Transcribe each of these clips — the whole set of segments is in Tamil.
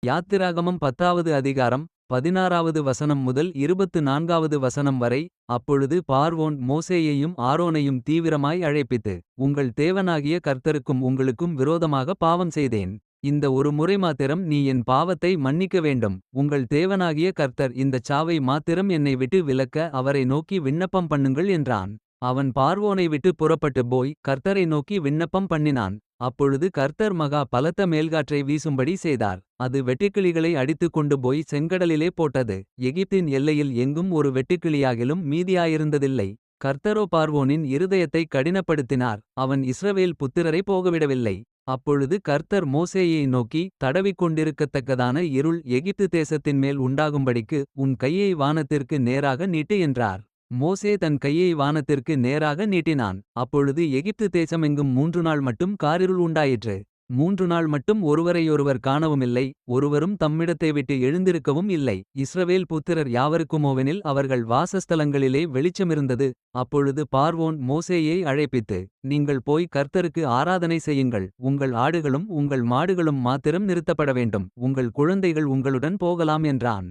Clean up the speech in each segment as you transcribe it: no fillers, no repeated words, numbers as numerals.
யாத்திராகமம் 10வது அதிகாரம் 16வது வசனம் முதல் 24வது வசனம் வரை. அப்பொழுது பார்வோன் மோசேயையும் ஆரோனையும் தீவிரமாய் அழைப்பித்து, உங்கள் தேவனாகிய கர்த்தருக்கும் உங்களுக்கும் விரோதமாக பாவம் செய்தேன். இந்த ஒரு முறை மாத்திரம் நீ என் பாவத்தை மன்னிக்க வேண்டும். உங்கள் தேவனாகிய கர்த்தர் இந்தச் சாவை மாத்திரம் என்னை விட்டு விலக்க அவரை நோக்கி விண்ணப்பம் பண்ணுங்கள் என்றான். அவன் பார்வோனை விட்டு புறப்பட்டு போய் கர்த்தரை நோக்கி விண்ணப்பம் பண்ணினான். அப்பொழுது கர்த்தர் மகா பலத்த மேல்காற்றை வீசும்படி செய்தார். அது வெட்டுக்கிளிகளை அடித்துக் கொண்டு போய் செங்கடலிலே போட்டது. எகிப்தின் எல்லையில் எங்கும் ஒரு வெட்டுக்கிளியாகிலும் மீதியாயிருந்ததில்லை. கர்த்தரோ பார்வோனின் இருதயத்தை கடினப்படுத்தினார். அவன் இஸ்ரவேல் புத்திரரை போகவிடவில்லை. அப்பொழுது கர்த்தர் மோசேயை நோக்கி, தடவிக்கொண்டிருக்கத்தக்கதான இருள் எகிப்து தேசத்தின் மேல் உண்டாகும்படிக்கு உன் கையை வானத்திற்கு நேராக நீட்டு என்றார். மோசே தன் கையை வானத்திற்கு நேராக நீட்டினான். அப்பொழுது எகிப்து தேசமெங்கும் 3 நாள் மட்டும் காரிருள் உண்டாயிற்று. 3 நாள் மட்டும் ஒருவரையொருவர் காணவுமில்லை, ஒருவரும் தம்மிடத்தை விட்டு எழுந்திருக்கவும் இல்லை. இஸ்ரவேல் புத்திரர் யாவருக்குமோவெனில் அவர்கள் வாசஸ்தலங்களிலே வெளிச்சமிருந்தது. அப்பொழுது பார்வோன் மோசேயை அழைப்பித்து, நீங்கள் போய் கர்த்தருக்கு ஆராதனை செய்யுங்கள். உங்கள் ஆடுகளும் உங்கள் மாடுகளும் மாத்திரம் நிறுத்தப்பட வேண்டும். உங்கள் குழந்தைகள் உங்களுடன் போகலாம் என்றான்.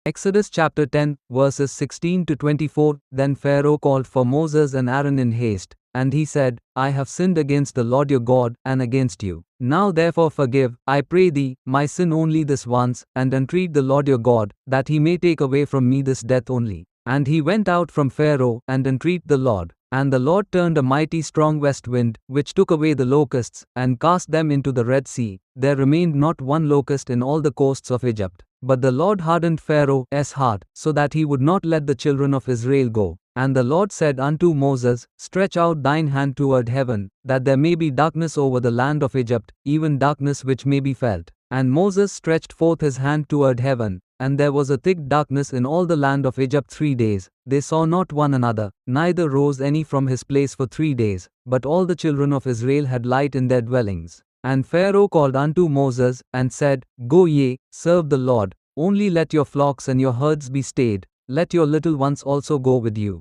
Exodus chapter 10, verses 16 to 24. Then Pharaoh called for Moses and Aaron in haste, and he said, I have sinned against the Lord your God, and against you. Now therefore forgive, I pray thee, my sin only this once, and entreat the Lord your God, that he may take away from me this death only. And he went out from Pharaoh, and entreat the Lord. And the Lord turned a mighty strong west wind, which took away the locusts, and cast them into the Red Sea. There remained not one locust in all the coasts of Egypt. But the Lord hardened Pharaoh's heart, so that he would not let the children of Israel go. And the Lord said unto Moses, Stretch out thine hand toward heaven, that there may be darkness over the land of Egypt, even darkness which may be felt. And Moses stretched forth his hand toward heaven, and there was a thick darkness in all the land of Egypt 3 days. They saw not one another, neither rose any from his place for 3 days, but all the children of Israel had light in their dwellings. And Pharaoh called unto Moses, and said, Go ye, serve the Lord, only let your flocks and your herds be stayed, let your little ones also go with you.